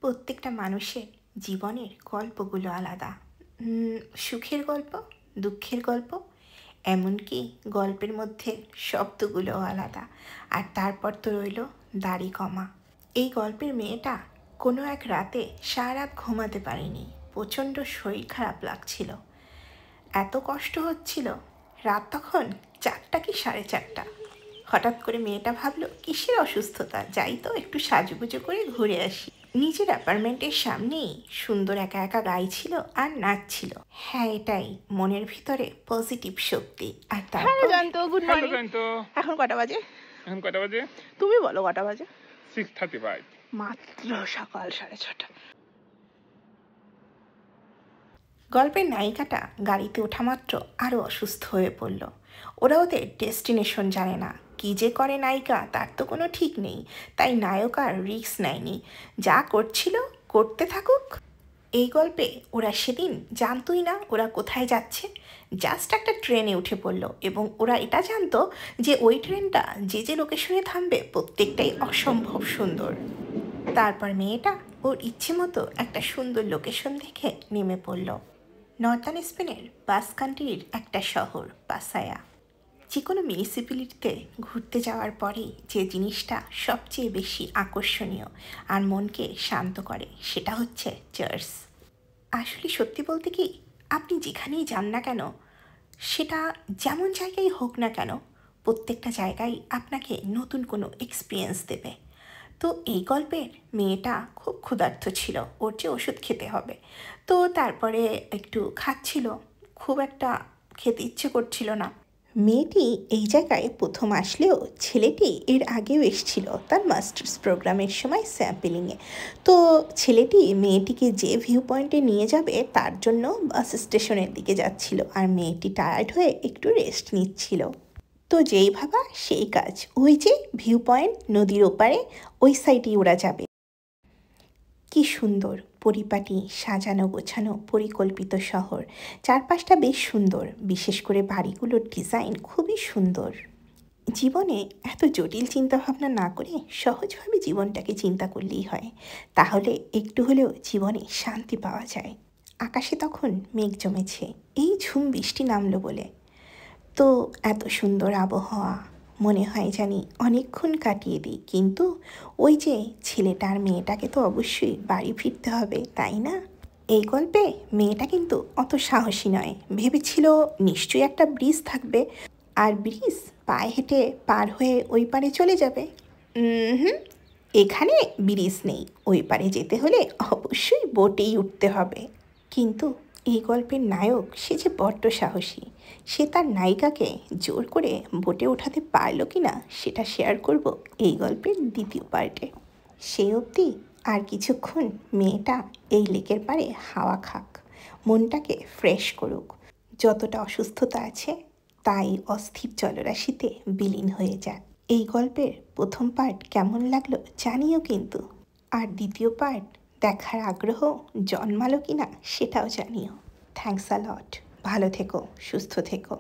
প্রত্যেকটা মানুষের জীবনের গল্পগুলো আলাদা। সুখের গল্প, দুঃখের গল্প, এমনকি গল্পের মধ্যে শব্দগুলোও আলাদা। আর তারপর তো রইল দাড়ি কমা। এই গল্পের মেয়েটা কোনো এক রাতে সারা রাত ঘুমাতে পারেনি। প্রচণ্ড শরীর খারাপ লাগছিল, এত কষ্ট হচ্ছিল। রাত তখন 4টা কি 4:30। হঠাৎ করে মেয়েটা ভাবলো কিসের অসুস্থতা, যাই তো একটু সাজুগুজু করে ঘুরে আসি। নিজের অ্যাপার্টমেন্টের সামনেই সুন্দর একা একা গাইছিল আর নাচছিল। হ্যাঁ, এটাই মনের ভিতরে পজিটিভ শক্তি। আর তারপর জানতো গুড মর্নিং। জানতো এখন কটা বাজে? এখন কটা বাজে? তুমি বলো কটা বাজে? 6:35। মাত্র সকাল 6:30। গল্পের নায়িকাটা গাড়িতে ওঠা মাত্র আরও অসুস্থ হয়ে পড়ল। ওরা ওদের ডেস্টিনেশন জানে না, কী যে করে নায়িকা তার তো কোনো ঠিক নেই। তাই নায়ক আর রিস্ক নেয়নি, যা করছিল করতে থাকুক। এই গল্পে ওরা সেদিন জানতোই না ওরা কোথায় যাচ্ছে। জাস্ট একটা ট্রেনে উঠে পড়লো এবং ওরা এটা জানতো যে ওই ট্রেনটা যে যে লোকেশনে থামবে প্রত্যেকটাই অসম্ভব সুন্দর। তারপর মেয়েটা ওর ইচ্ছে মতো একটা সুন্দর লোকেশন দেখে নেমে পড়ল। নর্দার্ন স্পেনের বাস কান্ট্রির একটা শহর পাসায়া। যে কোনো মিউনিসিপ্যালিটিতে ঘুরতে যাওয়ার পরেই যে জিনিসটা সবচেয়ে বেশি আকর্ষণীয় আর মনকে শান্ত করে সেটা হচ্ছে চার্চ। আসলে সত্যি বলতে কি, আপনি যেখানেই যান না কেন, সেটা যেমন জায়গায় হোক না কেন, প্রত্যেকটা জায়গায় আপনাকে নতুন কোনো এক্সপিরিয়েন্স দেবে। তো এই গল্পের মেয়েটা খুব ক্ষুধার্ত ছিল, ওর যে ওষুধ খেতে হবে। তো তারপরে একটু খাচ্ছিল, খুব একটা খেতে ইচ্ছে করছিল না। মেয়েটি এই জায়গায় প্রথম আসলেও ছেলেটি এর আগেও এসেছিল তার মাস্টার্স প্রোগ্রামের সময় স্যাম্পেলিংয়ে। তো ছেলেটি মেয়েটিকে যে ভিউ পয়েন্টে নিয়ে যাবে তার জন্য বাস স্টেশনের দিকে যাচ্ছিল, আর মেয়েটি টায়ার্ড হয়ে একটু রেস্ট নিচ্ছিল। তো যেই ভাবা সেই কাজ, ওই যে ভিউ পয়েন্ট নদীর ওপারে, ওই সাইডেই ওরা যাবে। কি সুন্দর পরিপাটি, সাজানো গোছানো পরিকল্পিত শহর। চারপাশটা বেশ সুন্দর, বিশেষ করে বাড়িগুলোর ডিজাইন খুবই সুন্দর। জীবনে এত জটিল চিন্তাভাবনা না করে সহজভাবে জীবনটাকে চিন্তা করলেই হয়, তাহলে একটু হলেও জীবনে শান্তি পাওয়া যায়। আকাশে তখন মেঘ জমেছে, এই ঝুম বৃষ্টি নামলো বলে। তো এত সুন্দর আবহাওয়া, মনে হয় জানি অনেকক্ষণ কাটিয়ে দিই, কিন্তু ওই যে ছেলেটা আর মেয়েটাকে তো অবশ্যই বাড়ি ফিরতে হবে, তাই না? এই গল্পে মেয়েটা কিন্তু অত সাহসী নয়। ভেবেছিল নিশ্চয়ই একটা ব্রিজ থাকবে, আর ব্রিজ পায়ে হেঁটে পার হয়ে ওই পারে চলে যাবে। হুম, এখানে ব্রিজ নেই, ওই পারে যেতে হলে অবশ্যই বোটেই উঠতে হবে। কিন্তু এই গল্পের নায়ক সে যে বড্ড সাহসী। সে তার নায়িকাকে জোর করে বোটে ওঠাতে পারল কি না সেটা শেয়ার করব এই গল্পের দ্বিতীয় পার্টে। সেই অবধি আর কিছুক্ষণ মেয়েটা এই লেকের পাড়ে হাওয়া খাক, মনটাকে ফ্রেশ করুক। যতটা অসুস্থতা আছে তাই অস্থির জলরাশিতে বিলীন হয়ে যাক। এই গল্পের প্রথম পার্ট কেমন লাগলো জানিও কিন্তু, আর দ্বিতীয় পার্ট দেখার আগ্রহ জন্মালো কিনা সেটাও জানিও। থ্যাঙ্কস আ লট। ভালো থেকো, সুস্থ থেকো।